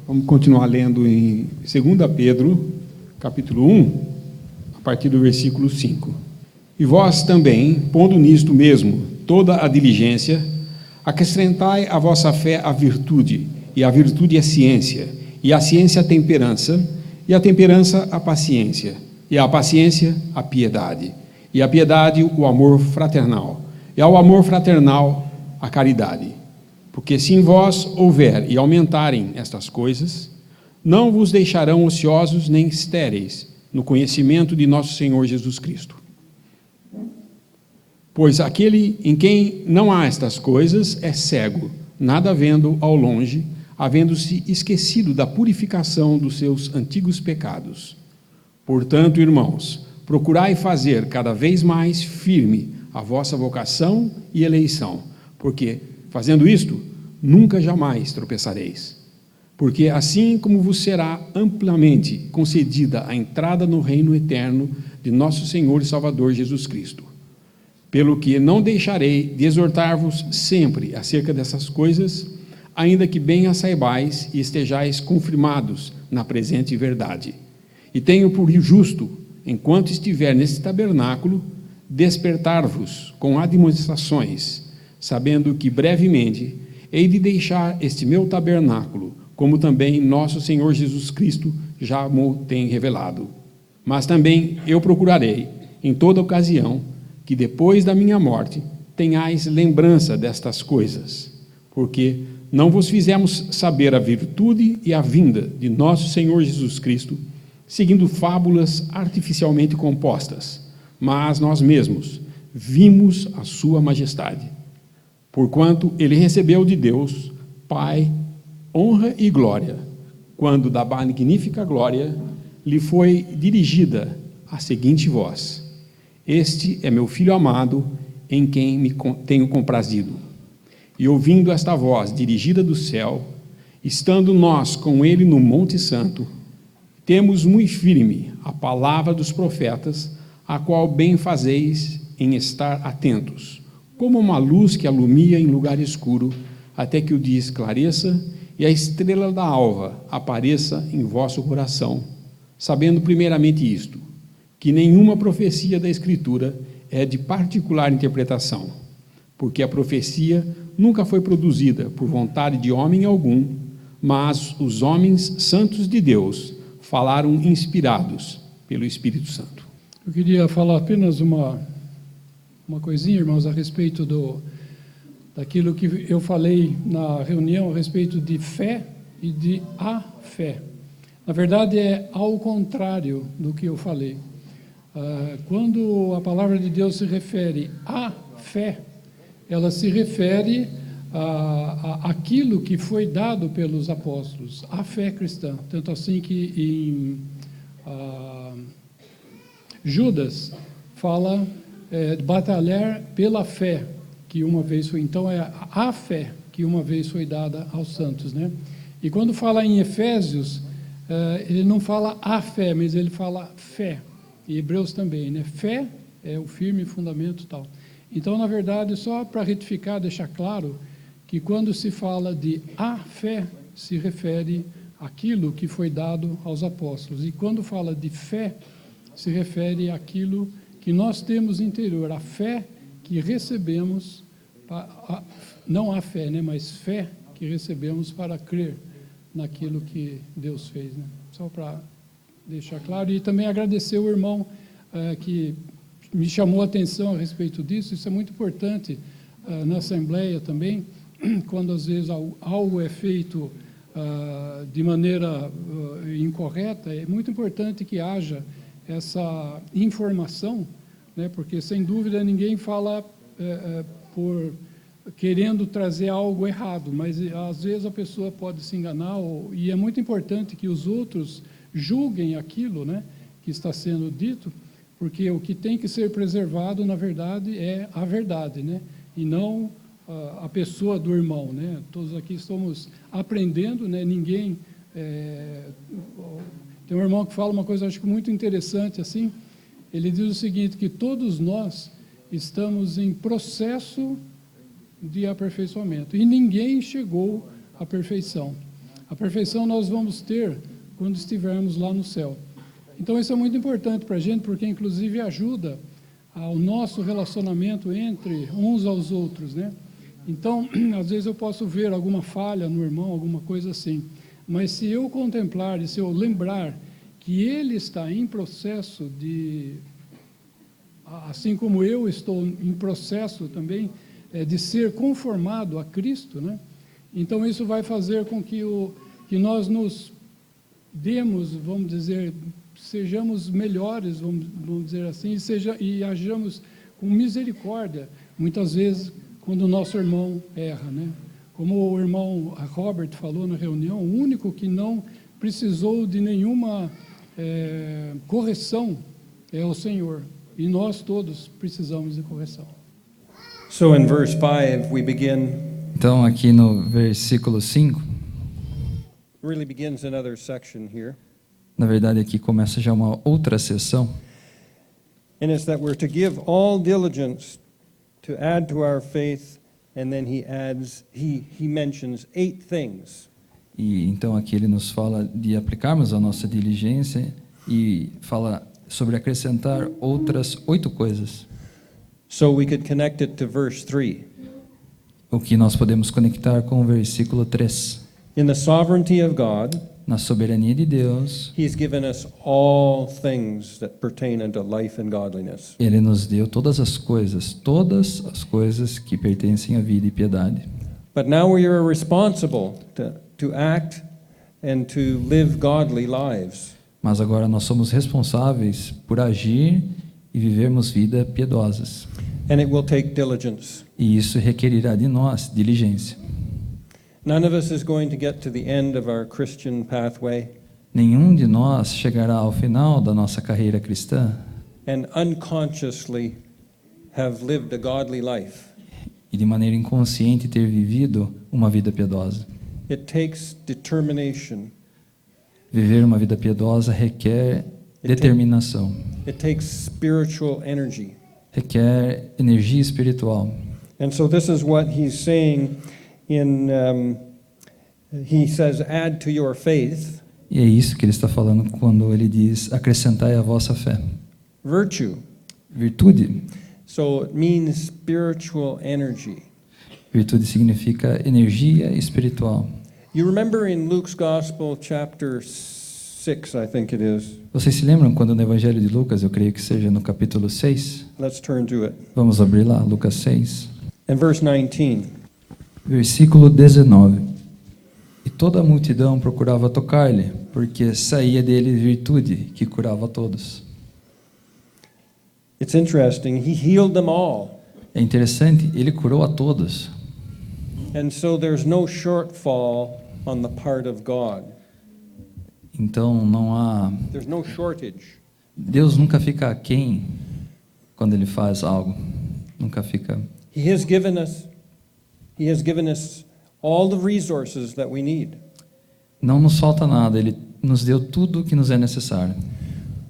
Vamos continuar lendo em 2 Pedro, capítulo 1, a partir do versículo 5. E vós também, pondo nisto mesmo toda a diligência, acrescentai à vossa fé a virtude, e a virtude a ciência, e a ciência a temperança, e a temperança a paciência, e a paciência a piedade, e a piedade o amor fraternal, e ao amor fraternal a caridade. Porque se em vós houver e aumentarem estas coisas, não vos deixarão ociosos nem estéreis no conhecimento de nosso Senhor Jesus Cristo. Pois aquele em quem não há estas coisas é cego, nada vendo ao longe, havendo-se esquecido da purificação dos seus antigos pecados. Portanto, irmãos, procurai fazer cada vez mais firme a vossa vocação e eleição, porque, fazendo isto, nunca jamais tropeçareis. Porque assim como vos será amplamente concedida a entrada no reino eterno de nosso Senhor e Salvador Jesus Cristo. Pelo que não deixarei de exortar-vos sempre acerca dessas coisas, ainda que bem as saibais e estejais confirmados na presente verdade. E tenho por justo, enquanto estiver nesse tabernáculo, despertar-vos com admoestações, sabendo que brevemente hei de deixar este meu tabernáculo, como também nosso Senhor Jesus Cristo já me tem revelado. Mas também eu procurarei, em toda ocasião, que depois da minha morte tenhais lembrança destas coisas, porque não vos fizemos saber a virtude e a vinda de nosso Senhor Jesus Cristo, seguindo fábulas artificialmente compostas, mas nós mesmos vimos a sua majestade. Porquanto ele recebeu de Deus, Pai, honra e glória, quando da magnífica glória lhe foi dirigida a seguinte voz: Este é meu Filho amado, em quem me tenho comprazido. E ouvindo esta voz dirigida do céu, estando nós com ele no Monte Santo, temos muito firme a palavra dos profetas, a qual bem fazeis em estar atentos, como uma luz que alumia em lugar escuro, até que o dia esclareça e a estrela da alva apareça em vosso coração, sabendo primeiramente isto, que nenhuma profecia da Escritura é de particular interpretação, porque a profecia nunca foi produzida por vontade de homem algum, mas os homens santos de Deus falaram inspirados pelo Espírito Santo. Eu queria falar apenas uma coisinha, irmãos, a respeito daquilo que eu falei na reunião a respeito de fé e de a fé. Na verdade, é ao contrário do que eu falei. Quando a palavra de Deus se refere à fé, ela se refere àquilo que foi dado pelos apóstolos, a fé cristã. Tanto assim que em Judas fala de batalhar pela fé, que uma vez foi, então é a fé que uma vez foi dada aos santos, né? E quando fala em Efésios, ele não fala a fé, mas ele fala fé. E Hebreus também, né? Fé é o firme fundamento e tal. Então, na verdade, só para retificar, deixar claro que quando se fala de a fé, se refere àquilo que foi dado aos apóstolos. E quando fala de fé, se refere àquilo que nós temos interior, a fé que recebemos, não a fé, né, mas fé que recebemos para crer naquilo que Deus fez, né? Só para deixar claro. E também agradecer o irmão que me chamou a atenção a respeito disso. Isso é muito importante na Assembleia também, quando às vezes algo é feito de maneira incorreta, é muito importante que haja essa informação, né, porque, sem dúvida, ninguém fala por querendo trazer algo errado, mas às vezes a pessoa pode se enganar, e é muito importante que os outros julguem aquilo, né, que está sendo dito, porque o que tem que ser preservado, na verdade, é a verdade, né, e não a pessoa do irmão, né? Todos aqui estamos aprendendo, né? Ninguém... Tem um irmão que fala uma coisa, acho que muito interessante, assim. Ele diz o seguinte, que todos nós estamos em processo de aperfeiçoamento, e ninguém chegou à perfeição. A perfeição nós vamos ter quando estivermos lá no céu. Então isso é muito importante para a gente, porque inclusive ajuda ao nosso relacionamento entre uns aos outros, né? Então, às vezes eu posso ver alguma falha no irmão, alguma coisa assim, mas se eu contemplar e se eu lembrar que ele está em processo de, assim como eu estou em processo também, de ser conformado a Cristo, né? Então isso vai fazer com que nós nos demos, vamos dizer, sejamos melhores, vamos dizer assim, e hajamos com misericórdia, muitas vezes, quando o nosso irmão erra, né? Como o irmão Robert falou na reunião, o único que não precisou de nenhuma correção é o Senhor. E nós todos precisamos de correção. So in verse 5 we begin, Então, aqui no versículo 5, really begins another section here. na verdade aqui começa já uma outra sessão, And it's that we're to give all diligence to add to our faith, and then he mentions 8 things. e então aqui ele nos fala de aplicarmos a nossa diligência e fala sobre acrescentar outras 8 coisas, So we could connect it to verse 3. o que nós podemos conectar com o versículo 3. In the sovereignty of God, Na soberania de Deus, He's given us all things that pertain unto life and godliness. Ele nos deu todas as coisas que pertencem à vida e piedade. But now we are responsible to act and to live godly lives. Mas agora nós somos responsáveis por agir e vivermos vidas piedosas. And it will take diligence. E isso requerirá de nós diligência. None of us is going to get to the end of our Christian pathway Nenhum de nós chegará ao final da nossa carreira cristã and unconsciously have lived a godly life. e de maneira inconsciente ter vivido uma vida piedosa. It takes determination. Viver uma vida piedosa requer determinação, It takes spiritual energy. requer energia espiritual. And so this is what he's saying he says, add to your faith E é isso que ele está falando quando ele diz: acrescentai a vossa fé. virtue. Virtude. So it means spiritual energy. Virtude significa energia espiritual. You remember in Luke's Gospel, chapter 6, I think it is. Vocês se lembram quando no Evangelho de Lucas, eu creio que seja no capítulo 6? Let's turn to it. Vamos abrir lá, Lucas 6, And verse 19. versículo 19. E toda a multidão procurava tocar-lhe, porque saía dele virtude que curava a todos. It's interesting. He healed them all. É interessante, ele curou a todos. And so there's no shortfall on the part of God. Então não há... There's no shortage. Deus nunca fica aquém quando ele faz algo. Nunca fica... He has given us all the resources that we need. Não nos falta nada, ele nos deu tudo o que nos é necessário.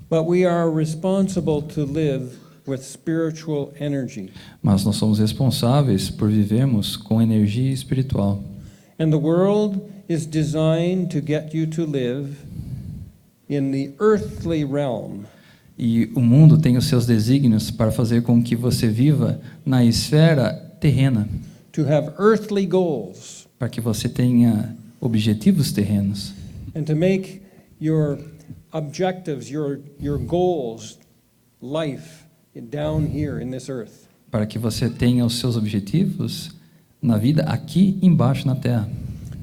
But we are responsible to live with spiritual energy. Mas nós somos responsáveis por vivermos com energia espiritual. And the world is designed to get you to live in the earthly realm. E o mundo tem os seus desígnios para fazer com que você viva na esfera terrena, To have earthly goals para que você tenha objetivos terrenos and to make your objectives, your goals, life down here in this earth. para que você tenha os seus objetivos na vida aqui embaixo na terra.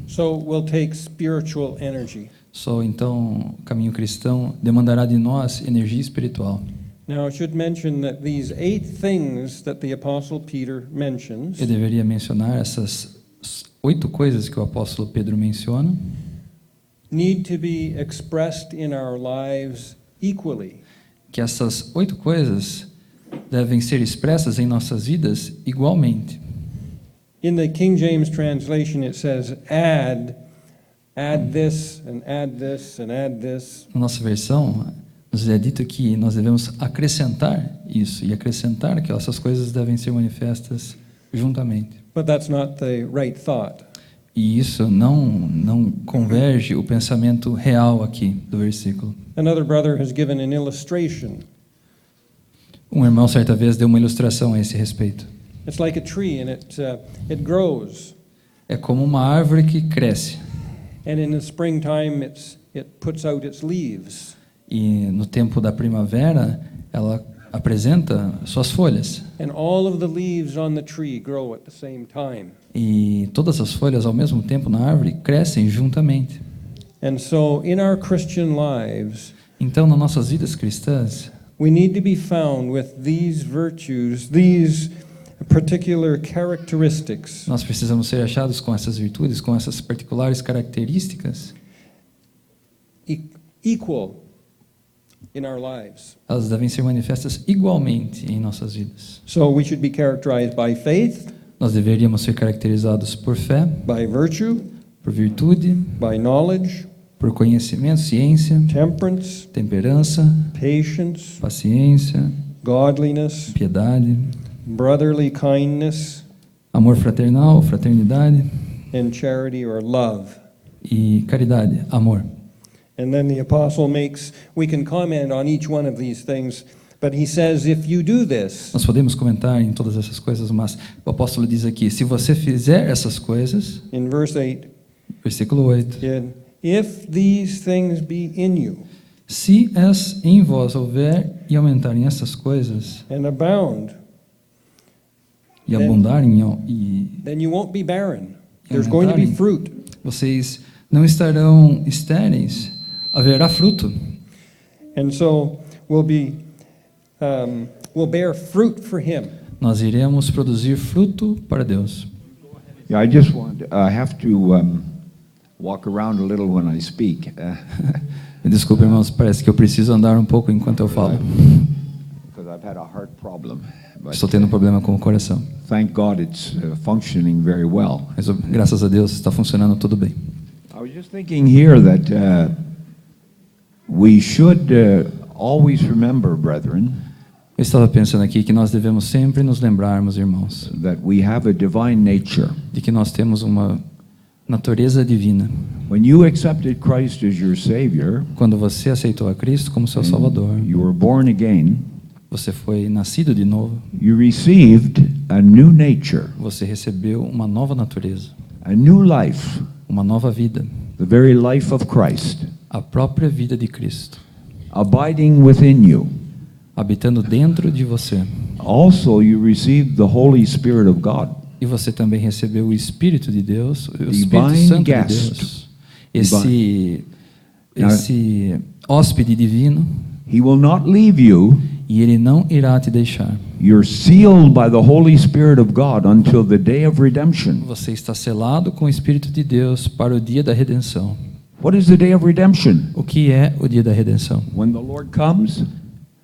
So we'll take spiritual energy. Só então o caminho cristão demandará de nós energia espiritual. Now I should mention that these 8 things that the Apostle Peter mentions Eu deveria mencionar essas 8 coisas que o apóstolo Pedro menciona, need to be expressed in our lives equally. que essas 8 coisas devem ser expressas em nossas vidas igualmente. In the King James translation it says add this and add this and add this. Na nossa versão, nos é dito que nós devemos acrescentar isso, e acrescentar que essas coisas devem ser manifestas juntamente. But that's not the right thought. E isso não converge o pensamento real aqui do versículo. Another brother has given an illustration. Um irmão certa vez deu uma ilustração a esse respeito. It's like a tree, and it grows. É como uma árvore que cresce. And in the springtime, it puts out its leaves. E no tempo da primavera, ela apresenta suas folhas. And all of the leaves on the tree grow at the same time. E todas as folhas ao mesmo tempo na árvore crescem juntamente. And so in our Christian lives, Então, nas nossas vidas cristãs, we need to be found with these virtues, these particular characteristics, nós precisamos ser achados com essas virtudes, com essas particulares características. equal in our lives. Elas devem ser manifestas igualmente em nossas vidas. So we should be characterized by faith, Nós deveríamos ser caracterizados por fé, by virtue, por virtude, by knowledge, por conhecimento, ciência, temperance, temperança, patience, paciência, godliness, piedade, brotherly kindness, amor fraternal, fraternidade and charity or love. e caridade, amor. And then the apostle we can comment on each one of these things, but he says, if you do this, Nós podemos comentar em todas essas coisas, mas o apóstolo diz aqui, se você fizer essas coisas, in verse 8, versículo 8, if these things be in you se em vós houver e aumentarem essas coisas, and abound, e abundarem, e then you won't be barren. There's going to be fruit. vocês não estarão estéreis, haverá fruto. And so we'll bear fruit for him. Nós iremos produzir fruto para Deus. Yeah, I have to walk around a little when I speak. Me desculpe, irmãos, parece que eu preciso andar um pouco enquanto eu falo. Because I've had a heart problem. But Estou tendo um problema com o coração. thank God it's functioning very well. Mas graças a Deus está funcionando tudo bem. I was just thinking here that we should always remember, brethren, Eu estava pensando aqui que nós devemos sempre nos lembrarmos, irmãos, that we have a divine nature. de que nós temos uma natureza divina. When you accepted Christ as your Savior, Quando você aceitou a Cristo como seu Salvador, you were born again, você foi nascido de novo, you received a new nature, você recebeu uma nova natureza, a new life, uma nova vida, the very life of Christ, a própria vida de Cristo, abiding within you. habitando dentro de você. Also, you received the Holy Spirit of God. E você também recebeu o Espírito de Deus, o Espírito Divine Santo de guest. Deus. Esse hóspede divino, He will not leave you. e ele não irá te deixar. You're sealed by the Holy Spirit of God until the day of redemption. Você está selado com o Espírito de Deus para o dia da redenção. What is the day of redemption? O que é o dia da redenção? When the Lord comes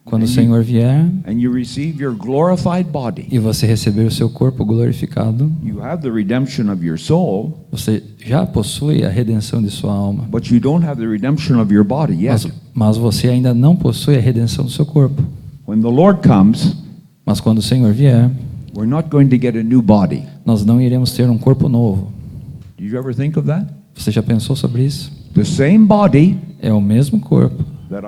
Quando o Senhor vier and you receive your glorified body. e você receber o seu corpo glorificado, You have the redemption of your soul, você já possui a redenção de sua alma. but you don't have the redemption of your body yet. Mas você ainda não possui a redenção do seu corpo. When the Lord comes, Mas quando o Senhor vier, we're not going to get a new body. nós não iremos ter um corpo novo. Did you ever think of that? Você já pensou sobre isso? The same body É o mesmo corpo. that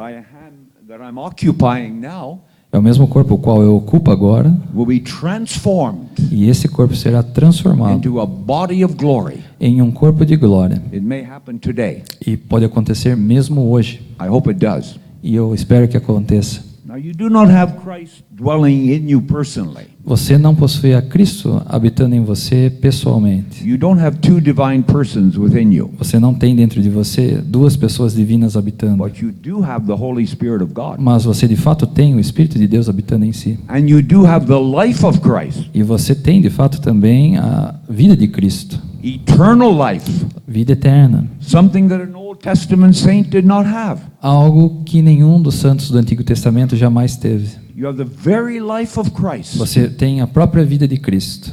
I'm occupying now É o mesmo corpo o qual eu ocupo agora, will be transformed e esse corpo será transformado into a body of glory. em um corpo de glória. It may happen today. E pode acontecer mesmo hoje. I hope it does. E eu espero que aconteça. Now, you do not have Christ dwelling in you personally. Você não possui a Cristo habitando em você pessoalmente. You don't have two divine persons within you. Você não tem dentro de você duas pessoas divinas habitando. But you do have the Holy Spirit of God. Mas você de fato tem o Espírito de Deus habitando em si. And you do have the life of Christ, E você tem de fato também a vida de Cristo, eternal life, vida eterna. something that an Old Testament saint did not have. Algo que nenhum dos santos do Antigo Testamento jamais teve. You have the very life of Christ Você tem a própria vida de Cristo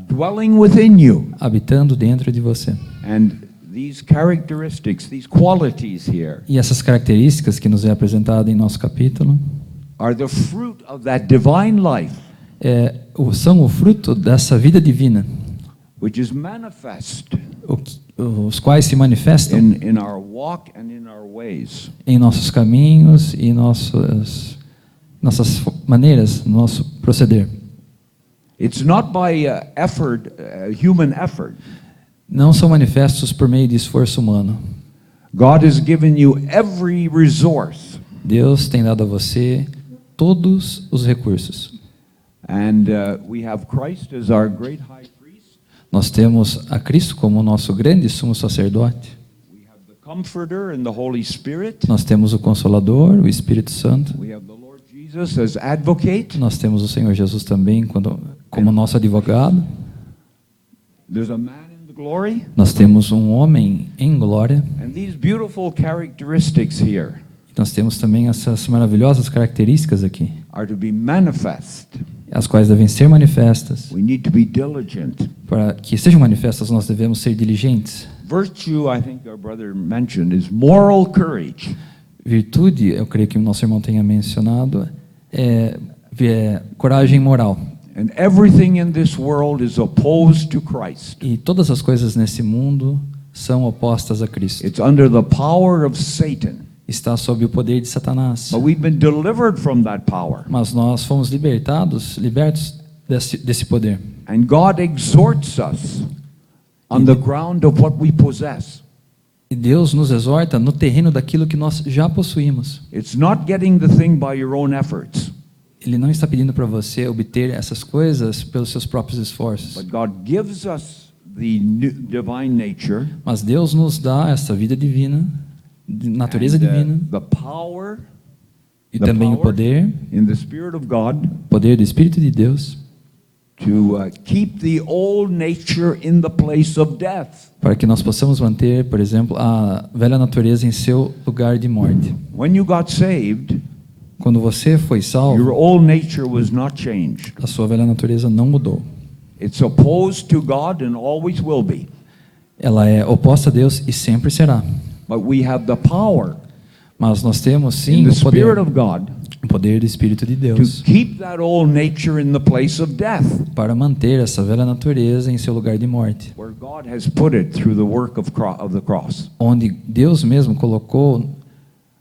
dwelling within you. habitando dentro de você. And these characteristics, these qualities here, E essas características que nos é apresentada em nosso capítulo are the fruit of that divine life são o fruto dessa vida divina which is manifest os quais se manifestam in our walk and in our ways. em nossos caminhos e nossas maneiras, nosso proceder. It's not by effort, human effort. Não são manifestos por meio de esforço humano. God has given you every resource. Deus tem dado a você todos os recursos. And we have Christ as our great high priest. Nós temos a Cristo como nosso grande sumo sacerdote. We have the Comforter and the Holy Spirit. Nós temos o Consolador, o Espírito Santo. We have the Lord Jesus as advocate. Nós temos o Senhor Jesus também como nosso advogado. There's a man in the glory. Nós temos um homem em glória. And these beautiful characteristics here Nós temos também essas maravilhosas características aqui, are to be manifest. as quais devem ser manifestas. We need to be diligent. Para que sejam manifestas, nós devemos ser diligentes. Virtue, I think our brother mentioned, is moral courage. Virtude, eu creio que o nosso irmão tenha mencionado, é coragem moral. And everything in this world is opposed to Christ. E todas as coisas nesse mundo são opostas a Cristo. It's under the power of Satan. Está sob o poder de Satanás. But we've been delivered from that power. Mas nós fomos libertos desse poder. And God exhorts us on the ground of what we possess. E Deus nos exorta no terreno daquilo que nós já possuímos. It's not getting the thing by your own efforts. Ele não está pedindo para você obter essas coisas pelos seus próprios esforços. But God gives us the divine nature. Mas Deus nos dá essa vida divina, natureza and, divina, the power e também o poder in the Spirit of God do Espírito de Deus, to keep the old nature in the place of death. para que nós possamos manter, por exemplo, a velha natureza em seu lugar de morte. When you got saved, Quando você foi your salvo, old nature was not changed. a sua velha natureza não mudou. It's opposed to God and always will be. Ela é oposta a Deus e sempre será. But we have the power Mas nós temos in sim the o Spirit of God poder do Espírito de to Deus keep that old nature in the place of death, para manter essa velha natureza em seu lugar de morte, where God has put it through the work of the cross. onde Deus mesmo colocou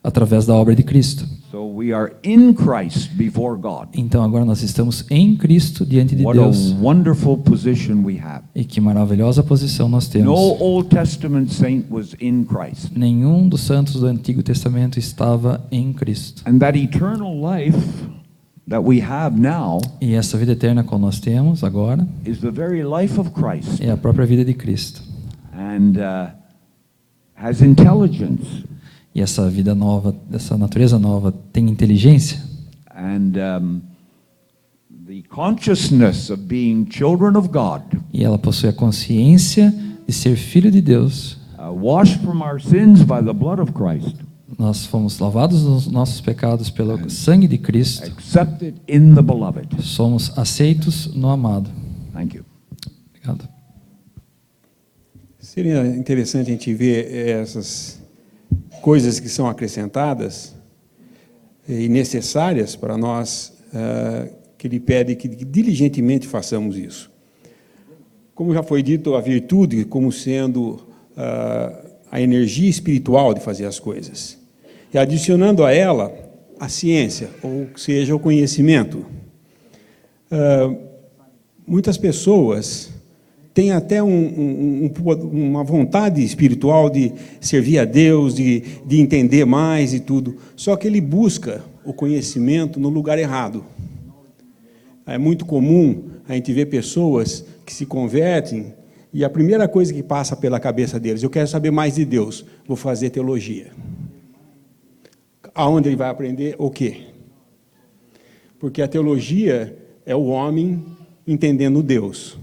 através da obra de Cristo. So we are in Christ before God. Então agora nós estamos em Cristo diante de What a Deus. wonderful position we have. E que maravilhosa posição nós No temos. Old Testament saint was in Christ. Nenhum dos santos do Antigo Testamento estava em Cristo. And that eternal life that we have now E essa vida eterna que nós temos agora is the very life of Christ, é a própria vida de Cristo. and has intelligence, E essa vida nova, essa natureza nova tem inteligência and the consciousness of being children of God, e ela possui a consciência de ser filho de Deus. washed from our sins by the blood of Christ, Nós fomos lavados dos nossos pecados pelo sangue de Cristo. accepted in the beloved. Somos aceitos no amado. Thank you. Obrigado. Seria interessante a gente ver essas coisas que são acrescentadas e necessárias para nós, que ele pede que diligentemente façamos isso. Como já foi dito, a virtude como sendo a energia espiritual de fazer as coisas. E adicionando a ela a ciência, ou seja, o conhecimento. Muitas pessoas têm até uma vontade espiritual de servir a Deus, de entender mais e tudo, só que ele busca o conhecimento no lugar errado. É muito comum a gente ver pessoas que se convertem e a primeira coisa que passa pela cabeça deles: eu quero saber mais de Deus, vou fazer teologia. Aonde ele vai aprender o quê? Porque a teologia é o homem entendendo Deus.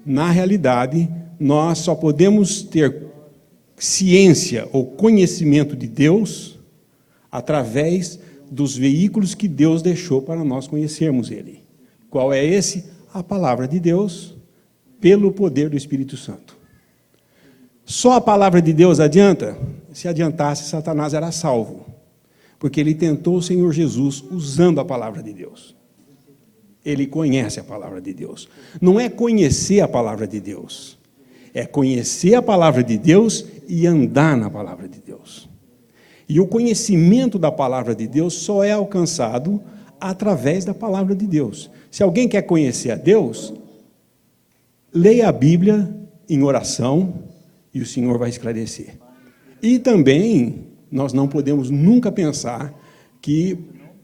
Na realidade, nós só podemos ter ciência ou conhecimento de Deus através dos veículos que Deus deixou para nós conhecermos Ele. Qual é esse? A palavra de Deus, pelo poder do Espírito Santo. Só a palavra de Deus adianta? Se adiantasse, Satanás era salvo, porque ele tentou o Senhor Jesus usando a palavra de Deus. ele conhece a palavra de Deus. Não é conhecer a palavra de Deus, é conhecer a palavra de Deus e andar na palavra de Deus. E o conhecimento da palavra de Deus só é alcançado através da palavra de Deus. Se alguém quer conhecer a Deus, leia a Bíblia em oração e o Senhor vai esclarecer. E também, nós não podemos nunca pensar que,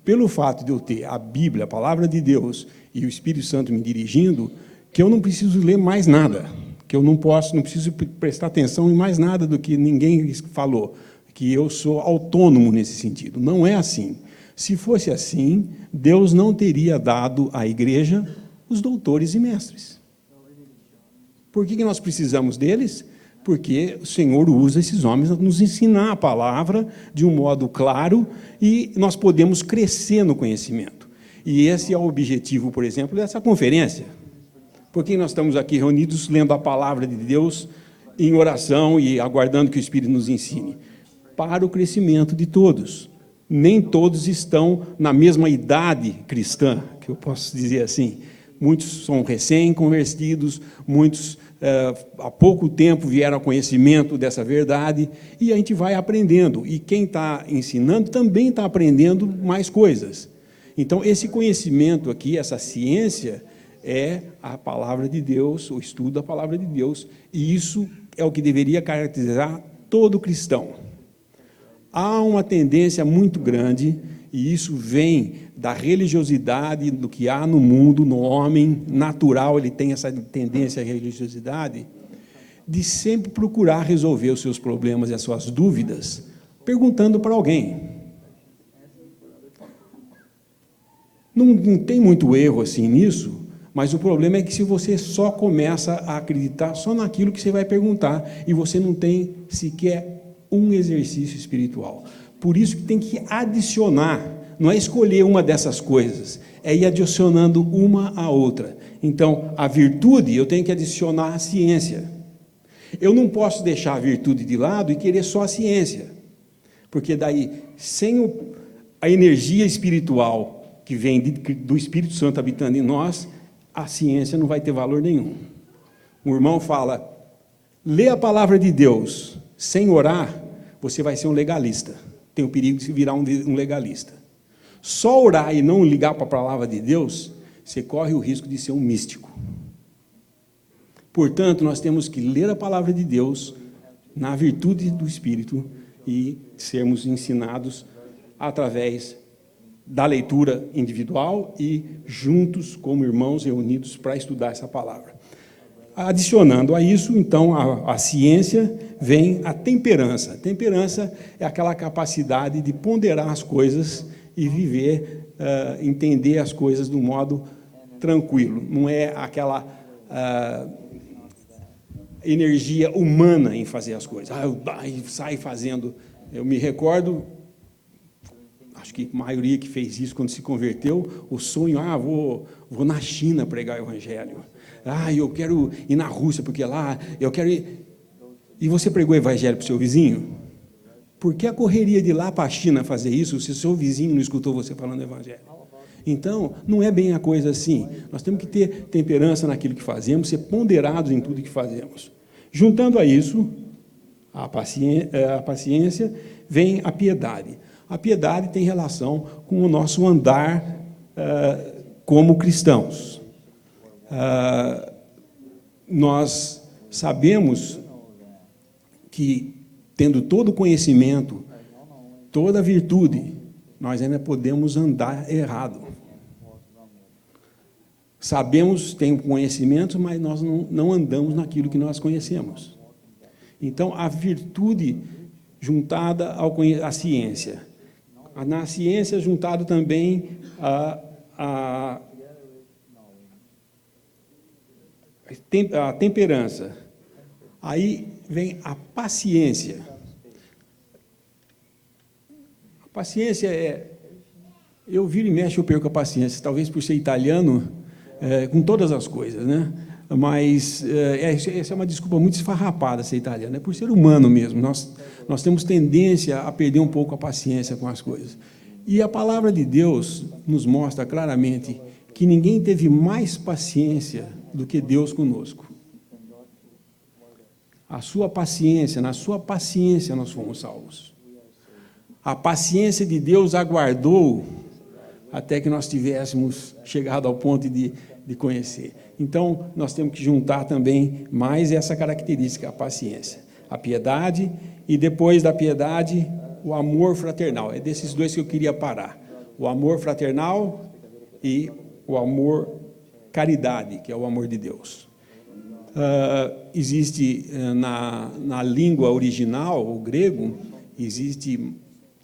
pelo fato de eu ter a Bíblia, a palavra de Deus e o Espírito Santo me dirigindo, que eu não preciso ler mais nada, que eu não preciso prestar atenção em mais nada do que ninguém falou, que eu sou autônomo nesse sentido. Não é assim. Se fosse assim, Deus não teria dado à igreja os doutores e mestres. Por que nós precisamos deles? Porque o Senhor usa esses homens a nos ensinar a palavra de um modo claro e nós podemos crescer no conhecimento. E esse é o objetivo, por exemplo, dessa conferência. Por que nós estamos aqui reunidos lendo a palavra de Deus em oração e aguardando que o Espírito nos ensine? Para o crescimento de todos. Nem todos estão na mesma idade cristã, que eu posso dizer assim. Muitos são recém-convertidos, muitos há pouco tempo vieram ao conhecimento dessa verdade, e a gente vai aprendendo. E quem está ensinando também está aprendendo mais coisas. Então, esse conhecimento aqui, essa ciência, é a palavra de Deus, o estudo da palavra de Deus, e isso é o que deveria caracterizar todo cristão. Há uma tendência muito grande, e isso vem da religiosidade, do que há no mundo, no homem natural, ele tem essa tendência à religiosidade, de sempre procurar resolver os seus problemas e as suas dúvidas, perguntando para alguém. Não tem muito erro assim nisso, mas o problema é que se você só começa a acreditar só naquilo que você vai perguntar, e você não tem sequer um exercício espiritual. Por isso que tem que adicionar, não é escolher uma dessas coisas, é ir adicionando uma à outra. Então, a virtude, eu tenho que adicionar a ciência. Eu não posso deixar a virtude de lado e querer só a ciência, porque daí, sem a energia espiritual que vem do Espírito Santo habitando em nós, a ciência não vai ter valor nenhum. O irmão fala, lê a palavra de Deus sem orar, você vai ser um legalista. Tem o perigo de se virar um legalista. Só orar e não ligar para a palavra de Deus, você corre o risco de ser um místico. Portanto, nós temos que ler a palavra de Deus na virtude do Espírito e sermos ensinados através da leitura individual e juntos, como irmãos reunidos, para estudar essa palavra. Adicionando a isso, então, a ciência, vem a temperança. A temperança é aquela capacidade de ponderar as coisas e viver, entender as coisas de um modo tranquilo. Não é aquela energia humana em fazer as coisas. Sai fazendo. Eu me recordo, acho que a maioria que fez isso quando se converteu, o sonho, vou na China pregar o evangelho. Eu quero ir na Rússia, porque lá eu quero ir. E você pregou o evangelho para o seu vizinho? Por que a correria de ir lá para a China fazer isso, se o seu vizinho não escutou você falando o evangelho? Então, não é bem a coisa assim. Nós temos que ter temperança naquilo que fazemos, ser ponderados em tudo que fazemos. Juntando a isso, a paciência, vem a piedade. A piedade tem relação com o nosso andar como cristãos. Nós sabemos que, tendo todo o conhecimento, toda a virtude, nós ainda podemos andar errado. Sabemos, tem conhecimento, mas nós não andamos naquilo que nós conhecemos. Então, a virtude juntada à ciência. Na ciência, juntado também a temperança. Aí vem a paciência. A paciência eu viro e mexo, eu perco a paciência, talvez por ser italiano, com todas as coisas, né? Mas essa é uma desculpa muito esfarrapada, ser italiano, é por ser humano mesmo. Nós temos tendência a perder um pouco a paciência com as coisas. E a palavra de Deus nos mostra claramente que ninguém teve mais paciência do que Deus conosco. A sua paciência, na sua paciência nós fomos salvos. A paciência de Deus aguardou até que nós tivéssemos chegado ao ponto de conhecer. Então, nós temos que juntar também mais essa característica, a paciência. A piedade e, depois da piedade, o amor fraternal. É desses dois que eu queria parar. O amor fraternal e o amor caridade, que é o amor de Deus. Existe na língua original, o grego, existe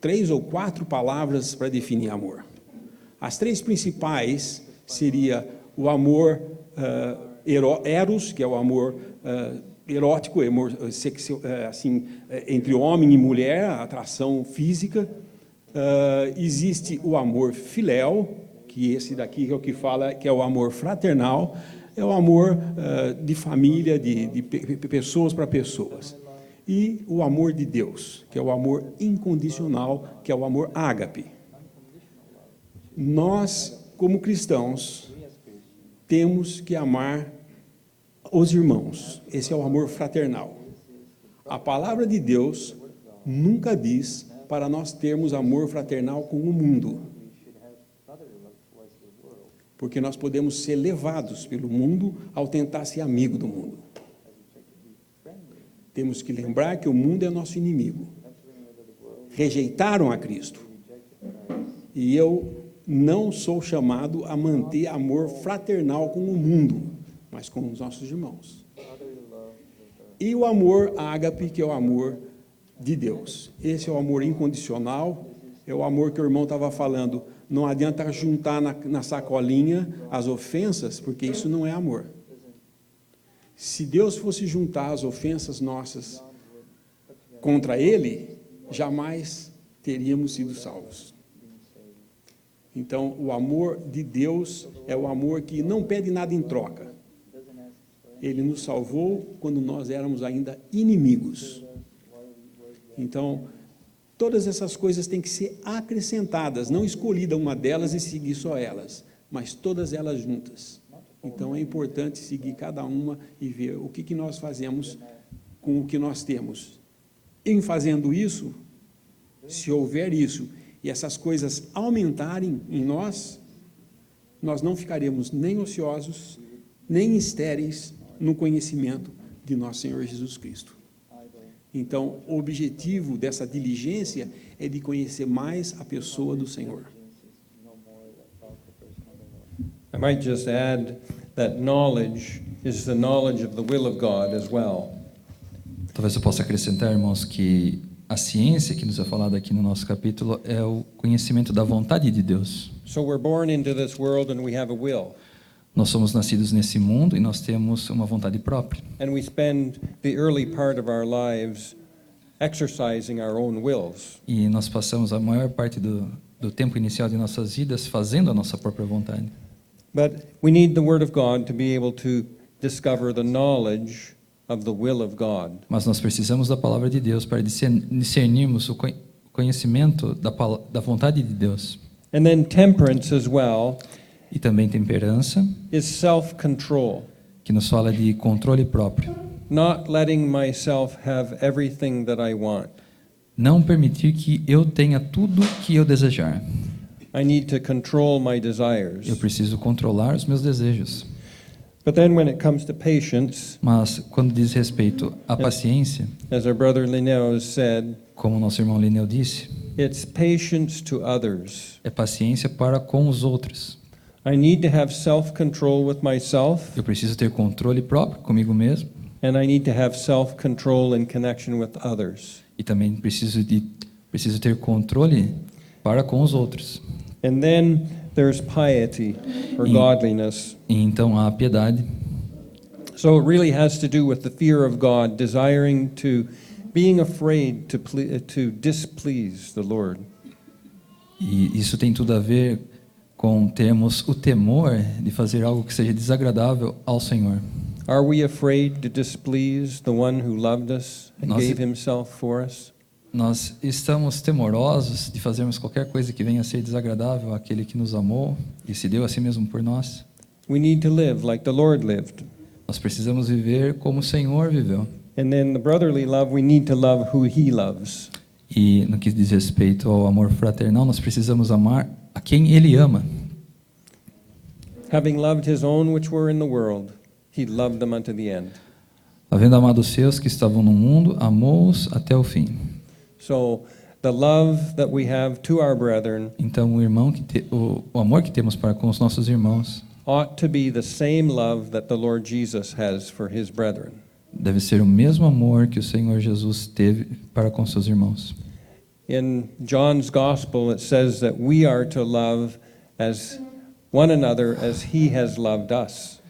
3 ou 4 palavras para definir amor. As 3 principais seria o amor eros, que é o amor erótico, amor sexual, assim, entre homem e mulher, a atração física. Existe o amor filéu, que esse daqui é o que fala, que é o amor fraternal, é o amor de família, de pessoas para pessoas. E o amor de Deus, que é o amor incondicional, que é o amor ágape. Nós, como cristãos, temos que amar os irmãos. Esse é o amor fraternal. A palavra de Deus nunca diz para nós termos amor fraternal com o mundo. Porque nós podemos ser levados pelo mundo ao tentar ser amigo do mundo. Temos que lembrar que o mundo é nosso inimigo. Rejeitaram a Cristo. E eu não sou chamado a manter amor fraternal com o mundo, mas com os nossos irmãos. E o amor ágape, que é o amor de Deus. Esse é o amor incondicional, é o amor que o irmão estava falando. Não adianta juntar na sacolinha as ofensas, porque isso não é amor. Se Deus fosse juntar as ofensas nossas contra Ele, jamais teríamos sido salvos. Então, o amor de Deus é o amor que não pede nada em troca. Ele nos salvou quando nós éramos ainda inimigos. Então, todas essas coisas têm que ser acrescentadas, não escolhida uma delas e seguir só elas, mas todas elas juntas. Então, é importante seguir cada uma e ver o que nós fazemos com o que nós temos. Em fazendo isso, se houver isso, e essas coisas aumentarem em nós, nós não ficaremos nem ociosos, nem estéreis no conhecimento de nosso Senhor Jesus Cristo. Então, o objetivo dessa diligência é de conhecer mais a pessoa do Senhor. I might just add that knowledge is the knowledge of the will of God as well. Talvez eu possa acrescentar, irmãos, que a ciência que nos é falada aqui no nosso capítulo é o conhecimento da vontade de Deus. So we're born into this world and we have a will. Nós somos nascidos nesse mundo e nós temos uma vontade própria. And we spend the early part of our lives exercising our own wills. E nós passamos a maior parte do tempo inicial de nossas vidas fazendo a nossa própria vontade. But we need the Word of God to be able to discover the knowledge of the will of God. Mas nós precisamos da palavra de Deus para discernirmos o conhecimento da vontade de Deus. And then temperance as well E também temperança, is self-control, que nos fala de controle próprio. not letting myself have everything that I want. Não permitir que eu tenha tudo que eu desejar. I need to control my desires. Eu preciso controlar os meus desejos. But then when it comes to patience, Mas quando diz respeito à paciência, as our brother Linneo said, como nosso irmão Lineu disse, it's patience to others. é paciência para com os outros. I need to have self-control with myself, Eu preciso ter controle próprio comigo mesmo and I need to have self-control in connection with others. e também preciso ter controle para com os outros. And then there's piety or E- godliness. E então há a piedade. So it really has to do with the fear of God, desiring to, being afraid to displease the Lord. E isso tem tudo a ver com termos o temor de fazer algo que seja desagradável ao Senhor. Are we afraid to displease the one who loved us and Nós- gave himself for us? nós estamos temorosos de fazermos qualquer coisa que venha a ser desagradável àquele que nos amou e se deu a si mesmo por nós. We need to live like the Lord lived. Nós precisamos viver como o Senhor viveu. And then the brotherly love, we need to love who He loves. E no que diz respeito ao amor fraternal, nós precisamos amar a quem Ele ama. Having loved His own which were in the world, He loved them unto the end. Havendo amado os seus que estavam no mundo, amou-os até o fim. So the love that we have to our brethren Então o amor que temos para com os nossos irmãos ought to be the same love that the Lord Jesus has for His brethren. deve ser o mesmo amor que o Senhor Jesus teve para com seus irmãos. In John's Gospel, it says that we are to love as one another as He has loved us.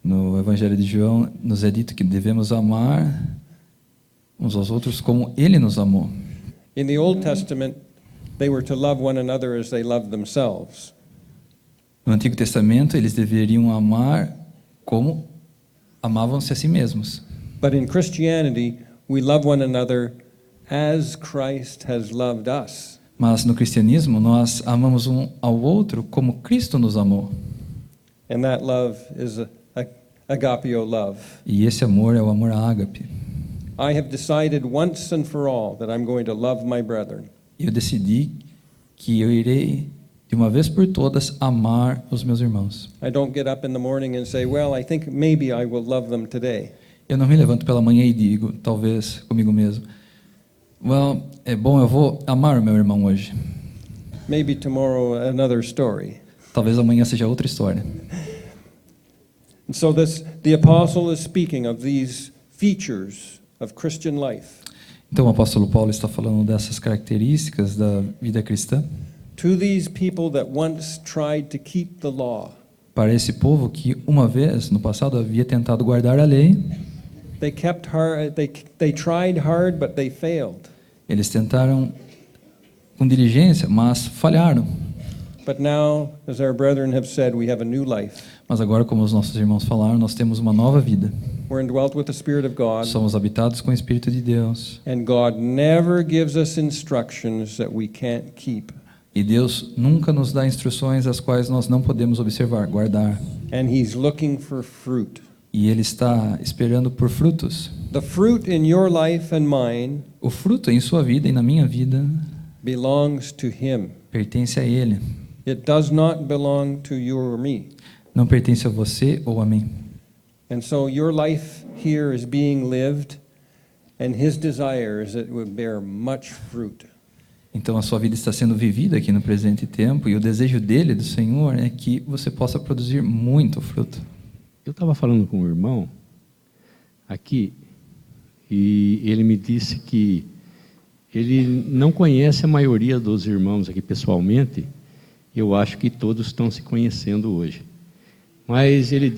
No Evangelho de João nos é dito que devemos amar uns aos outros como Ele nos amou. In the Old Testament, they were to love one another as they loved themselves. No Antigo Testamento, eles deveriam amar como amavam-se a si mesmos. But in Christianity, we love one another as Christ has loved us. Mas no cristianismo, nós amamos um ao outro como Cristo nos amou. And that love is agapeo love. E esse amor é o amor ágape. I have decided once and for all that I'm going to love my brethren. Eu decidi que eu irei, de uma vez por todas, amar os meus irmãos. I don't get up in the morning and say, well, I think maybe I will love them today. Eu não me levanto pela manhã e digo, talvez comigo mesmo, well, é bom, eu vou amar o meu irmão hoje. Maybe tomorrow another story. Talvez amanhã seja outra história. And so the apostle is speaking of these features of Christian life Então o apóstolo Paulo está falando dessas características da vida cristã to these people that once tried to keep the law. para esse povo que uma vez no passado havia tentado guardar a lei. They kept hard, they tried hard, but they failed. Eles tentaram com diligência, mas falharam. But now, as our brethren have said, we have a new life. Mas agora, como os nossos irmãos falaram, nós temos uma nova vida. We're indwelt with the Spirit of God, Somos habitados com o Espírito de Deus. and God never gives us instructions that we can't keep. E Deus nunca nos dá instruções as quais nós não podemos observar, guardar. And He's looking for fruit. E Ele está esperando por frutos. The fruit in your life and mine O fruto em sua vida e na minha vida belongs to Him. pertence a Ele. It does not belong to you or me. Não pertence a você ou a mim. And so your life here is being lived, and His desire is that it would bear much fruit. Então a sua vida está sendo vivida aqui no presente tempo e o desejo dele, do Senhor, é que você possa produzir muito fruto. Eu estava falando com um irmão aqui e ele me disse que ele não conhece a maioria dos irmãos aqui pessoalmente. Eu acho que todos estão se conhecendo hoje. Mas ele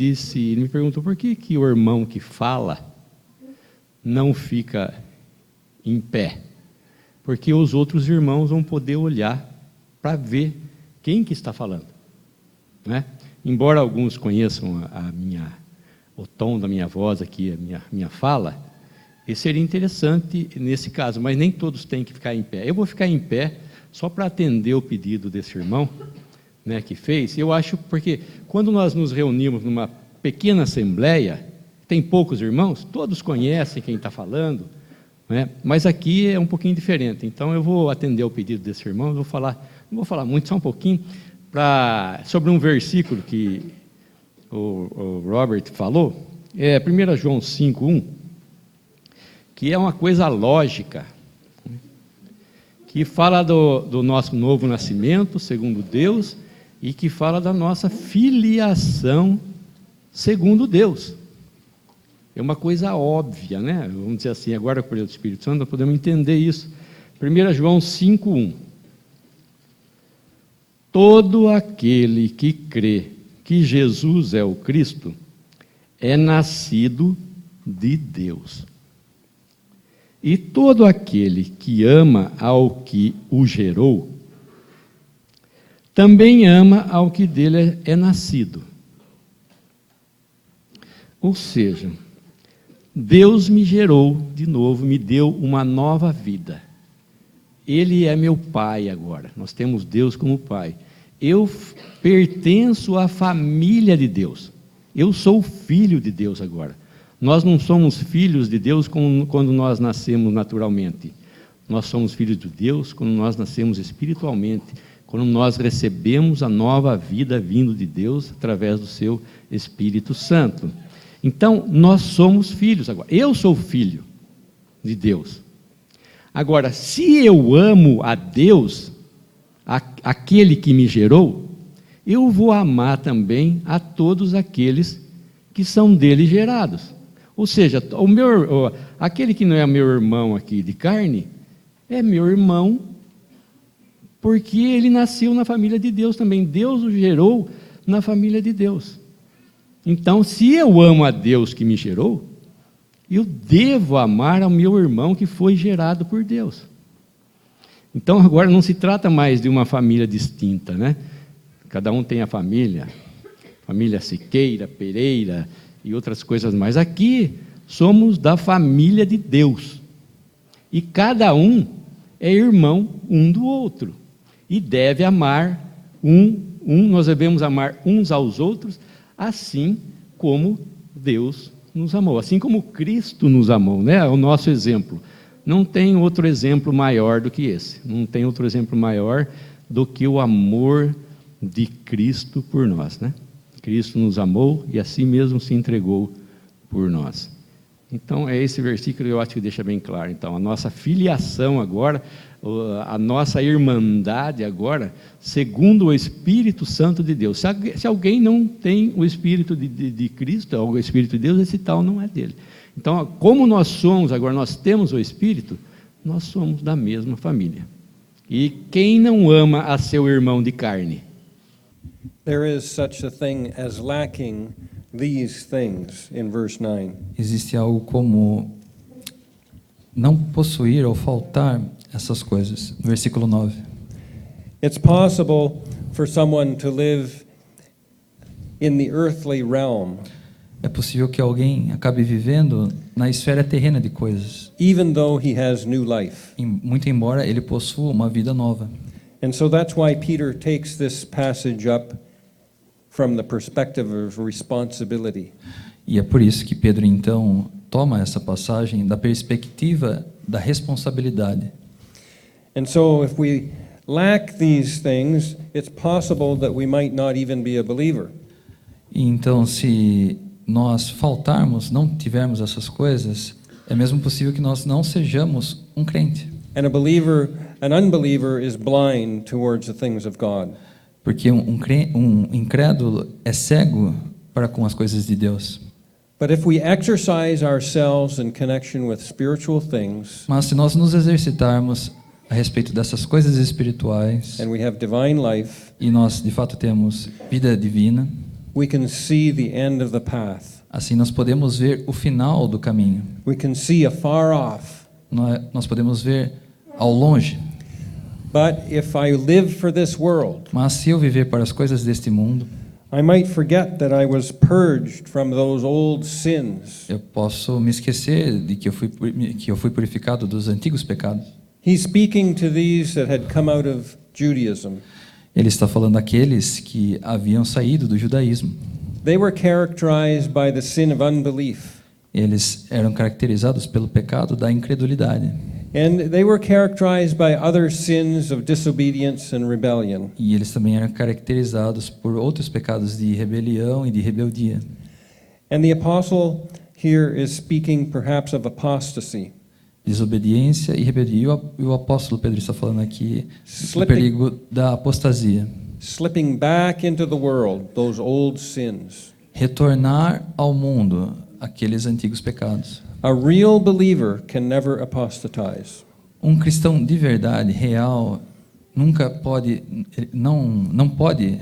me perguntou por que o irmão que fala não fica em pé. Porque os outros irmãos vão poder olhar para ver quem que está falando, né? Embora alguns conheçam o tom da minha voz aqui, a minha fala, seria interessante nesse caso, mas nem todos têm que ficar em pé. Eu vou ficar em pé só para atender o pedido desse irmão, né, que fez. Eu acho, porque quando nós nos reunimos numa pequena assembleia, tem poucos irmãos, todos conhecem quem está falando, né? Mas aqui é um pouquinho diferente. Então eu vou atender o pedido desse irmão, não vou falar muito, só um pouquinho, sobre um versículo que o Robert falou, 1 João 5:1, que é uma coisa lógica, que fala do nosso novo nascimento, segundo Deus, e que fala da nossa filiação, segundo Deus. É uma coisa óbvia, né? Vamos dizer assim, agora por o Espírito Santo, nós podemos entender isso. 1 João 5:1. Todo aquele que crê que Jesus é o Cristo é nascido de Deus. E todo aquele que ama ao que o gerou, também ama ao que dele é nascido. Ou seja, Deus me gerou de novo, me deu uma nova vida. Ele é meu pai agora. Nós temos Deus como pai. Eu pertenço à família de Deus. Eu sou filho de Deus agora. Nós não somos filhos de Deus quando nós nascemos naturalmente. Nós somos filhos de Deus quando nós nascemos espiritualmente, quando nós recebemos a nova vida vindo de Deus através do seu Espírito Santo. Então, nós somos filhos agora. Eu sou filho de Deus. Agora, se eu amo a Deus, aquele que me gerou, eu vou amar também a todos aqueles que são dele gerados. Ou seja, aquele que não é meu irmão aqui de carne, é meu irmão, porque ele nasceu na família de Deus também. Deus o gerou na família de Deus. Então, se eu amo a Deus que me gerou, eu devo amar ao meu irmão que foi gerado por Deus. Então, agora não se trata mais de uma família distinta, né? Cada um tem a família Siqueira, Pereira e outras coisas mais. Aqui somos da família de Deus. E cada um é irmão um do outro. E deve amar nós devemos amar uns aos outros, assim como Deus nos amou, assim como Cristo nos amou, né? É o nosso exemplo. Não tem outro exemplo maior do que esse. Não tem outro exemplo maior do que o amor de Cristo por nós, né? Cristo nos amou e assim mesmo se entregou por nós. Então, é esse versículo que eu acho que deixa bem claro. Então, a nossa filiação agora, a nossa irmandade agora, segundo o Espírito Santo de Deus. Se alguém não tem o Espírito de Cristo, o Espírito de Deus, esse tal não é dele. Então, como nós somos, agora nós temos o Espírito, nós somos da mesma família. E quem não ama a seu irmão de carne? There is such a thing as lacking these things in verse 9. Existe algo como não possuir ou faltar essas coisas. Versículo 9. It's possible for someone to live in the earthly realm, É possível que alguém acabe vivendo na esfera terrena de coisas, even though he has new life. muito embora ele possua uma vida nova. And so that's why Peter takes this passage up from the perspective of responsibility. E é por isso que Pedro, então, toma essa passagem da perspectiva da responsabilidade. And so if we lack these things, it's possible that we might not even be a believer. E então, se nós faltarmos, não tivermos essas coisas, é mesmo possível que nós não sejamos um crente. And an unbeliever is blind towards the things of God. Porque um incrédulo é cego para com as coisas de Deus. But if we exercise ourselves in connection with spiritual things, Mas se nós nos exercitarmos a respeito dessas coisas espirituais, and we have divine life, e nós de fato temos vida divina, we can see the end of the path. assim nós podemos ver o final do caminho. We can see afar off. Nós podemos ver ao longe. But if I live for this world, Mas se eu viver para as coisas deste mundo, I might forget that I was purged from those old sins. eu posso me esquecer de que eu fui purificado dos antigos pecados. He's speaking to these that had come out of Judaism. Ele está falando daqueles que haviam saído do judaísmo. They were characterized by the sin of unbelief. Eles eram caracterizados pelo pecado da incredulidade. And they were characterized by other sins of disobedience and rebellion. E eles também eram caracterizados por outros pecados de rebelião e de rebeldia. And the apostle here is speaking perhaps of apostasy. Desobediência e rebeldia. E o apóstolo Pedro está falando aqui do Slipping. perigo da apostasia. Slipping back into the world, those old sins. Retornar ao mundo aqueles antigos pecados. A real believer can never apostatize. Um cristão de verdade, real, nunca pode, não pode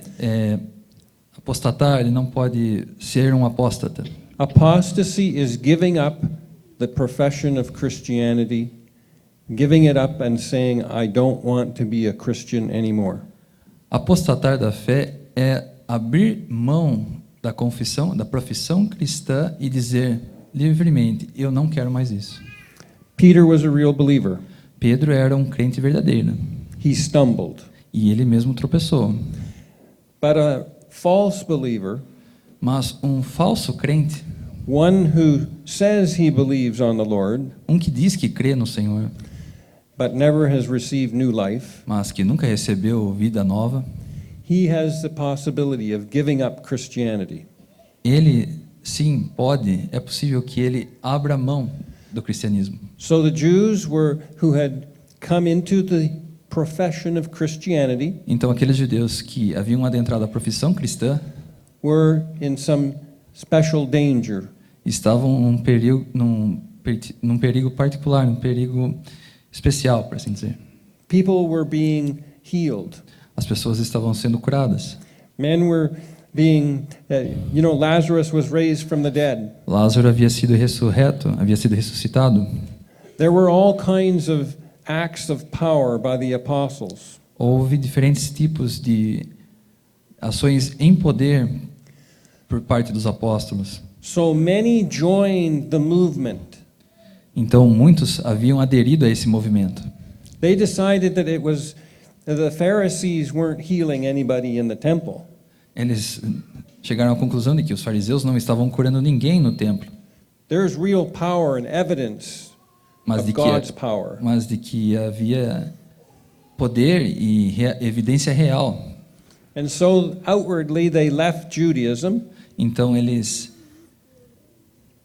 apostatar, ele não pode ser um apóstata. Apostasy is giving up the profession of Christianity, giving it up and saying, I don't want to be a Christian anymore. Apostatar da fé é abrir mão da confissão, da profissão cristã e dizer livremente, eu não quero mais isso. Peter was a real believer. Pedro era um crente verdadeiro he stumbled. e ele mesmo tropeçou. But a false believer, Mas um falso crente, one who says he believes on the Lord, que diz que crê no Senhor, but never has received new life, mas que nunca recebeu vida nova, he has the possibility of giving up Christianity. ele sim é possível que ele abra mão do cristianismo. So the Jews who had come into the profession of Christianity Então aqueles judeus que haviam adentrado a profissão cristã were in some special danger. estavam num perigo particular, num perigo especial, por assim dizer. People were being healed. As pessoas estavam sendo curadas. Men were being, Lazarus was raised from the dead. Lázaro havia sido ressuscitado. There were all kinds of acts of power by the apostles. Houve diferentes tipos de ações em poder por parte dos apóstolos. So many joined the movement. Então muitos haviam aderido a esse movimento. They decided that the Pharisees weren't healing anybody in the temple. Eles chegaram à conclusão de que os fariseus não estavam curando ninguém no templo, There's real power and evidence of God's power. mas de que havia poder e evidência real. And so outwardly they left Judaism. Então eles,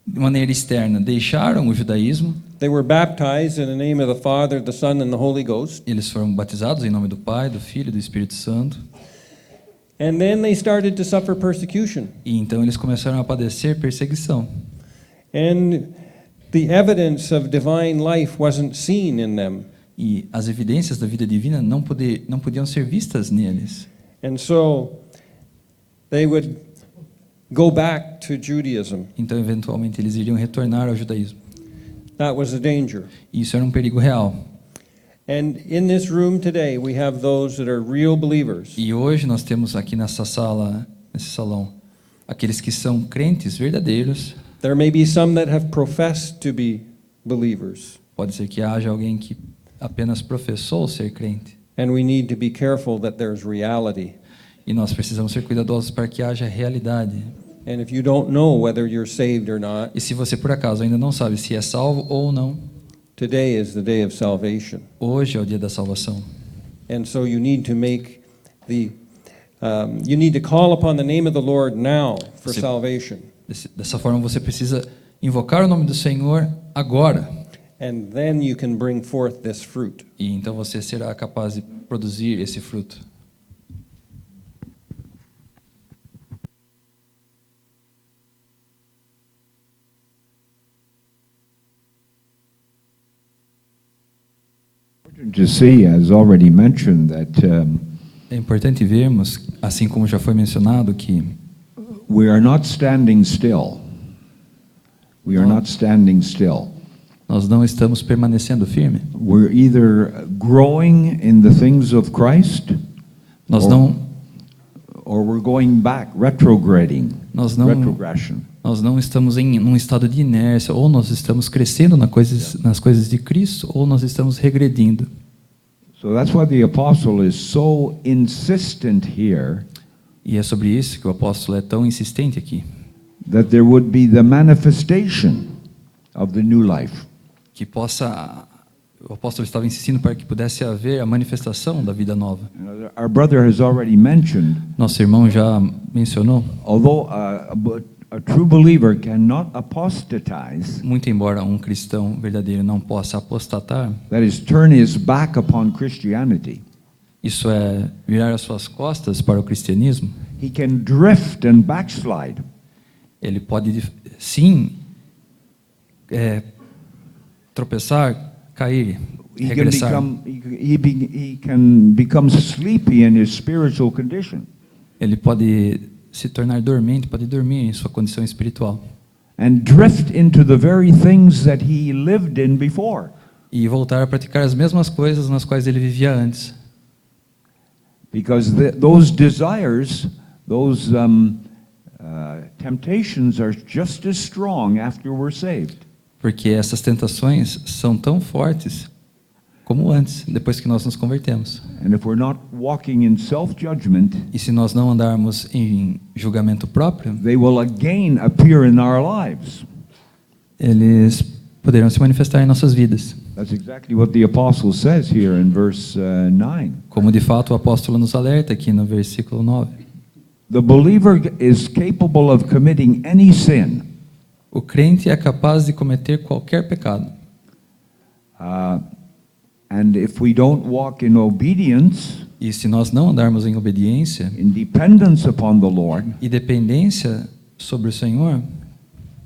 de maneira externa, deixaram o judaísmo. They were baptized in the name of the Father, the Son, and the Holy Ghost. Eles foram batizados em nome do Pai, do Filho e do Espírito Santo. And then they started to suffer persecution. E então eles começaram a padecer perseguição. And the evidence of divine life wasn't seen in them. E as evidências da vida divina não podiam ser vistas neles. And so they would go back to Judaism. Então, eventualmente, eles iriam retornar ao judaísmo. That was a danger. E isso era um perigo real. And in this room today, we have those that are real believers. E hoje nós temos aqui nesse salão, aqueles que são crentes verdadeiros. There may be some that have professed to be believers. Pode ser que haja alguém que apenas professou ser crente. And we need to be careful that there's reality. E nós precisamos ser cuidadosos para que haja realidade. And if you don't know whether you're saved or not, E se você por acaso ainda não sabe se é salvo ou não, today is the day of salvation. hoje é o dia da salvação. And so you need to make you need to call upon the name of the Lord now for Sim. salvation. Dessa forma você precisa invocar o nome do Senhor agora. And then you can bring forth this fruit. E então você será capaz de produzir esse fruto. To see, as already mentioned, that É importante vermos, assim como já foi mencionado, que we are not standing still. We are not standing still. nós não estamos permanecendo firme. We're either growing in the things of Christ, Nós or, não or we're going back, retrograding, Nós não- retrogression. nós não estamos em um estado de inércia, ou nós estamos crescendo nas coisas de Cristo, ou nós estamos regredindo. So that's why the apostle is so insistent here E é sobre isso que o apóstolo é tão insistente aqui, that there would be the manifestation of the new life. que o apóstolo estava insistindo para que pudesse haver a manifestação da vida nova. Our brother has already mentioned, Nosso irmão já mencionou, although a true believer cannot apostatize, muito embora um cristão verdadeiro não possa apostatar, that is, turn his back upon Christianity, isso é virar as suas costas para o cristianismo, he can drift and backslide. ele pode sim tropeçar, cair, He can regressar. he can become sleepy in his spiritual condition Ele pode se tornar dormente, pode dormir em sua condição espiritual and drift into the very things that he lived in before. e voltar a praticar as mesmas coisas nas quais ele vivia antes, Because those desires, those temptations are just as strong after we're saved. porque essas tentações são tão fortes como antes, depois que nós nos convertemos. And if we're not walking in self-judgment, E se nós não andarmos em julgamento próprio, they will again appear in our lives. eles poderão se manifestar em nossas vidas. That's exactly what the apostle says here in verse 9. Como de fato o apóstolo nos alerta aqui no versículo 9. The believer is capable of committing any sin. O crente é capaz de cometer qualquer pecado. And if we don't walk in obedience, E se nós não andarmos em obediência in dependence upon the Lord, e dependência sobre o Senhor,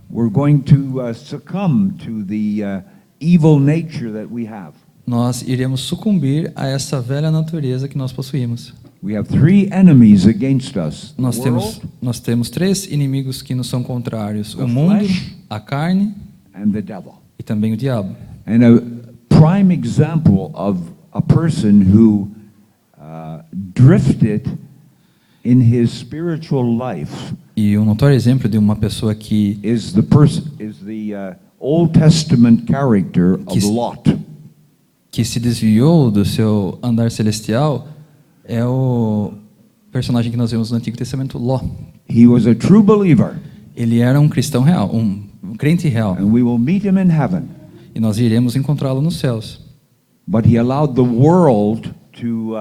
we're going to succumb to the evil nature that we have. nós iremos sucumbir a essa velha natureza que nós possuímos. We have three enemies against us: the Nós temos 3 inimigos que nos são contrários: The o mundo, flesh. a carne and the devil. e também o diabo. And a prime example of a person who drifted in his spiritual life E um notório exemplo de uma pessoa que is the Old Testament character of Lot. se desviou do seu andar celestial é o personagem que nós vemos no Antigo Testamento, Ló. He was a true believer, Ele era um cristão real, um crente real, and we will meet him in heaven. e nós iremos encontrá-lo nos céus. But he allowed the world to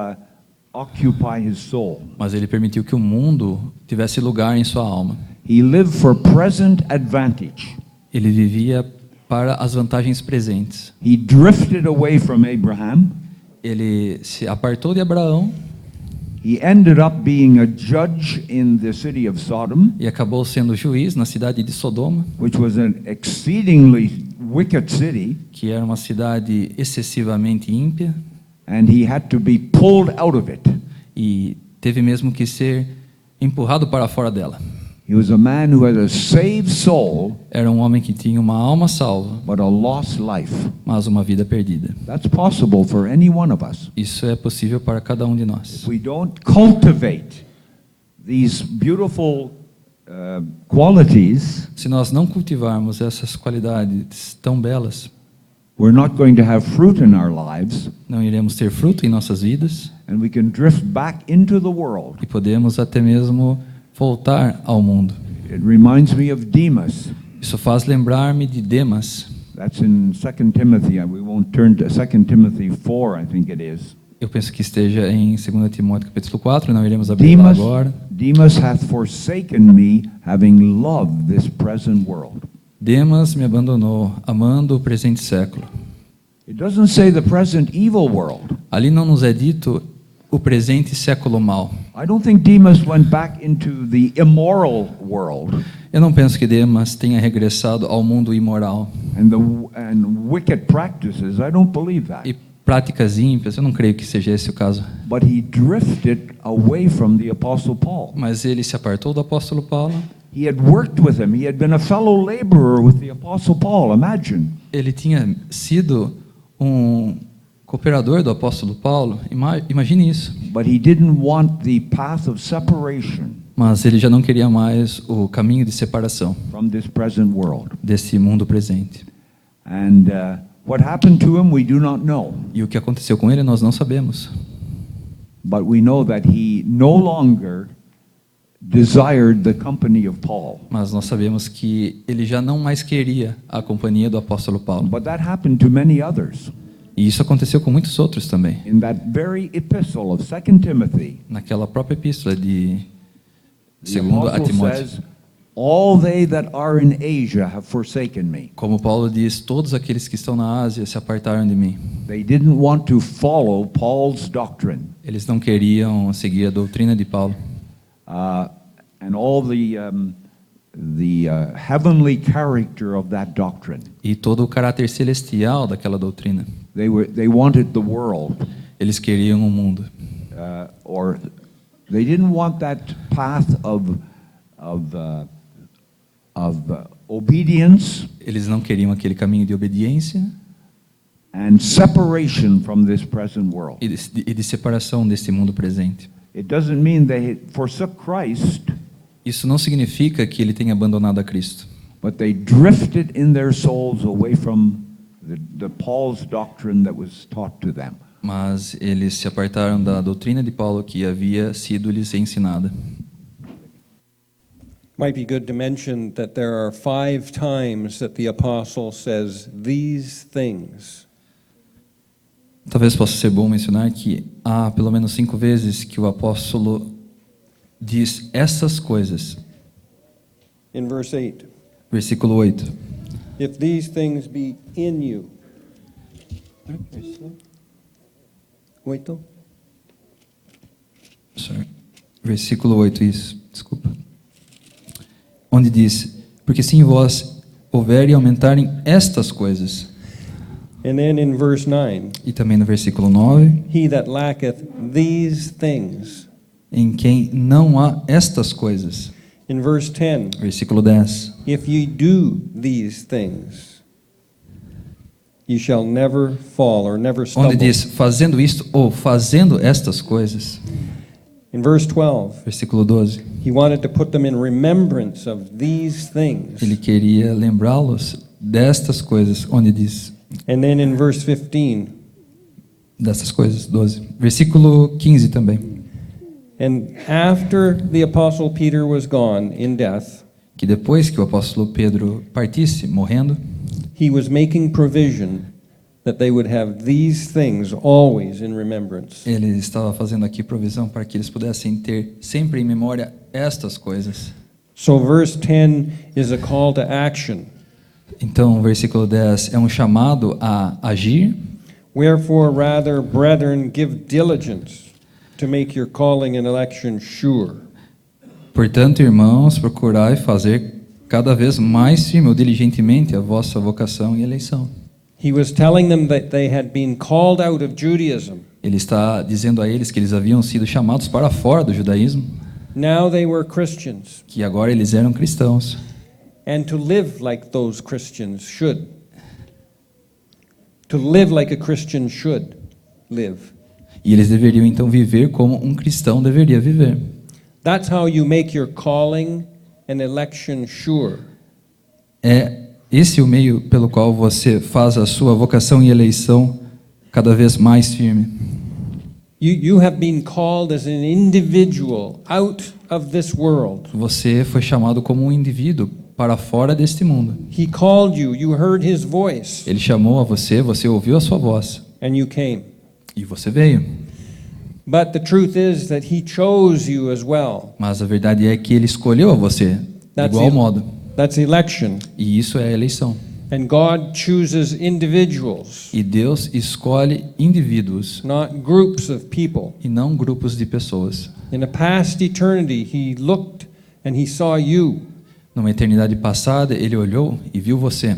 occupy his soul. Mas ele permitiu que o mundo tivesse lugar em sua alma. He lived for present advantage. Ele vivia para as vantagens presentes. He drifted away from Abraham. Ele se apartou de Abraão He ended up being a judge in the city of Sodom, e acabou sendo juiz na cidade de Sodoma, which was an exceedingly wicked city, que era uma cidade excessivamente ímpia, and he had to be pulled out of it. e teve mesmo que ser empurrado para fora dela. He was a man who had a saved soul, Era um homem que tinha uma alma salva, but a lost life. mas uma vida perdida. That's possible for any one of us. Isso é possível para cada um de nós. If we don't cultivate these beautiful qualities, Se nós não cultivarmos essas qualidades tão belas, we're not going to have fruit in our lives, não iremos ter fruto em nossas vidas and we can drift back into the world. e podemos até mesmo voltar ao mundo. It reminds me of Demas. Isso faz lembrar-me de Demas. That's in 2 Timothy. We won't turn to 2 Timothy 4, I think it is. Eu penso que esteja em 2 Timóteo capítulo 4, não iremos abrir lá agora. Demas hath forsaken me, having loved this present world. Demas me abandonou, amando o presente século. It doesn't say the present evil world. Ali não nos é dito o presente século mau. I don't think Demas went back into the immoral world Eu não penso que Demas tenha regressado ao mundo imoral and wicked practices. I don't believe that. e práticas ímpias. Eu não creio que seja esse o caso. But he drifted away from the Apostle Paul. Mas ele se apartou do apóstolo Paulo. He had worked with him. He had been a fellow laborer with the Apostle Paul. Imagine. Ele tinha sido um cooperador do apóstolo Paulo. Imagine isso. But he didn't want the path of separation Mas ele já não queria mais o caminho de separação from this present world. desse mundo presente. And what happened to him, we do not know. E o que aconteceu com ele nós não sabemos. But we know that he no longer desired the company of Paul. Mas nós sabemos que ele já não mais queria a companhia do apóstolo Paulo. But that happened to many others. E isso aconteceu com muitos outros também. In that very epistle of 2 Timothy, Naquela própria epístola de the segundo a apostle Timóteo. says, all they that are in Asia have forsaken me. Como Paulo diz, todos aqueles que estão na Ásia se apartaram de mim. They didn't want to follow Paul's doctrine. Eles não queriam seguir a doutrina de Paulo. And all the heavenly character of that doctrine. E todo o caráter celestial daquela doutrina. They wanted the world, Eles queriam o mundo. or they didn't want that path of obedience Eles não queriam aquele caminho de obediência and separation from this present world. e de separação desse mundo presente. It doesn't mean they forsook Christ, Isso não significa que ele tenha abandonado a Cristo, but they drifted in their souls away from the Paul's doctrine that was taught to them. Mas eles se apartaram da doutrina de Paulo que havia sido lhes ensinada. Might be good to mention that there are 5 times that the apostle says these things. Talvez possa ser bom mencionar que há pelo menos 5 vezes que o apóstolo diz essas coisas. In verse 8, Versículo 8. if these things be in you. 8? Sorry. Versículo 8, isso, desculpa. Onde diz, porque se em vós houver e aumentarem estas coisas. And then in verse 9, E também no versículo 9, he that lacketh these things. em quem não há estas coisas. In verse 10, Versículo 10. if ye do these things, ye shall never fall or never Onde stumble. diz, fazendo isto ou fazendo estas coisas. In verse 12, Versículo 12. he wanted to put them in remembrance of these things. Ele queria lembrá-los destas coisas, onde diz, And then in verse 15, destas coisas, 12. Versículo 15 também, and after the apostle Peter was gone in death, que depois que o apóstolo Pedro partisse, morrendo, he was making provision that they would have these things always in remembrance. ele estava fazendo aqui provisão para que eles pudessem ter sempre em memória estas coisas. So verse 10 is a call to action. Então, o versículo 10 é um chamado a agir. Wherefore, rather, brethren, give diligence to make your calling and election sure. Portanto, irmãos, procurai fazer cada vez mais firme ou diligentemente a vossa vocação e eleição. He was telling them that they had been called out of Judaism. Ele está dizendo a eles que eles haviam sido chamados para fora do judaísmo, Now they were Christians, que agora eles eram cristãos. and to live like those Christians should. To live like a Christian should live. E eles deveriam então viver como um cristão deveria viver. That's how you make your calling and election sure. É esse o meio pelo qual você faz a sua vocação e eleição cada vez mais firme. You have been called as an individual out of this world. Você foi chamado como um indivíduo para fora deste mundo. He called you, you heard his voice, Ele chamou a você, você ouviu a sua voz and you came. e você veio. But the truth is that he chose you as well. Mas a verdade é que ele escolheu a você de That's igual it. modo. That's election. E isso é a eleição. And God chooses individuals, E Deus escolhe indivíduos not groups of people. e não grupos de pessoas. In a past eternity, he looked and he saw you. Numa eternidade passada, ele olhou e viu você.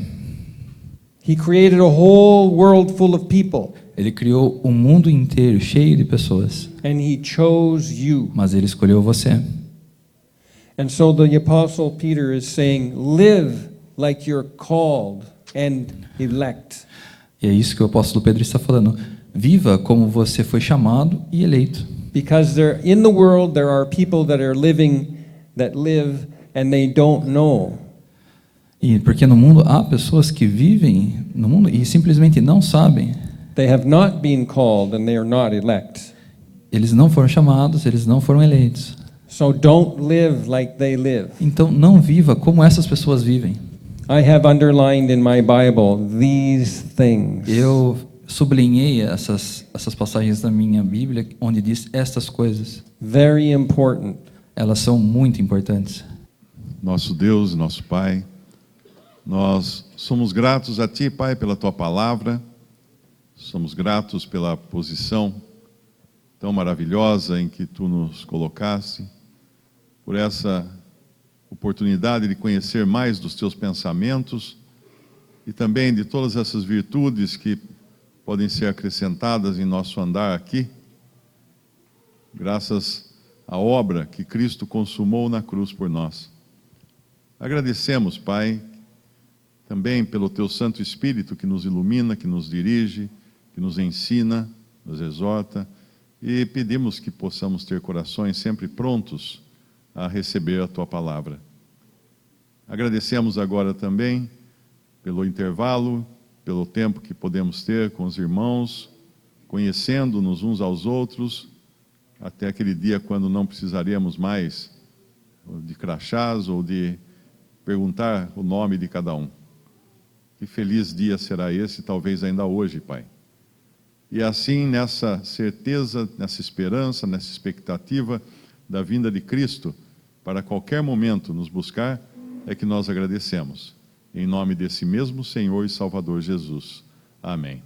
He created a whole world full of people, Ele criou um mundo inteiro cheio de pessoas, and he chose you. mas ele escolheu você. And so the apostle Peter is saying, live like you're called and elect. E é isso que o apóstolo Pedro está falando. Viva como você foi chamado e eleito. Because there in the world there are people that are living that live and they don't know. E porque no mundo há pessoas que vivem no mundo e simplesmente não sabem. They have not been called and they are not elect. Eles não foram chamados, eles não foram eleitos. So don't live like they live. Então não viva como essas pessoas vivem. I have underlined in my Bible these things. Eu sublinhei essas passagens da minha Bíblia onde diz estas coisas. Very important. Elas são muito importantes. Nosso Deus, nosso Pai, nós somos gratos a Ti, Pai, pela Tua palavra, somos gratos pela posição tão maravilhosa em que Tu nos colocaste, por essa oportunidade de conhecer mais dos Teus pensamentos e também de todas essas virtudes que podem ser acrescentadas em nosso andar aqui, graças à obra que Cristo consumou na cruz por nós. Agradecemos, Pai, também pelo Teu Santo Espírito que nos ilumina, que nos dirige, que nos ensina, nos exorta, e pedimos que possamos ter corações sempre prontos a receber a Tua palavra. Agradecemos agora também pelo intervalo, pelo tempo que podemos ter com os irmãos, conhecendo-nos uns aos outros, até aquele dia quando não precisaremos mais de crachás ou de perguntar o nome de cada um. Que feliz dia será esse, talvez ainda hoje, Pai. E assim, nessa certeza, nessa esperança, nessa expectativa da vinda de Cristo, para qualquer momento nos buscar, é que nós agradecemos. Em nome desse mesmo Senhor e Salvador Jesus. Amém.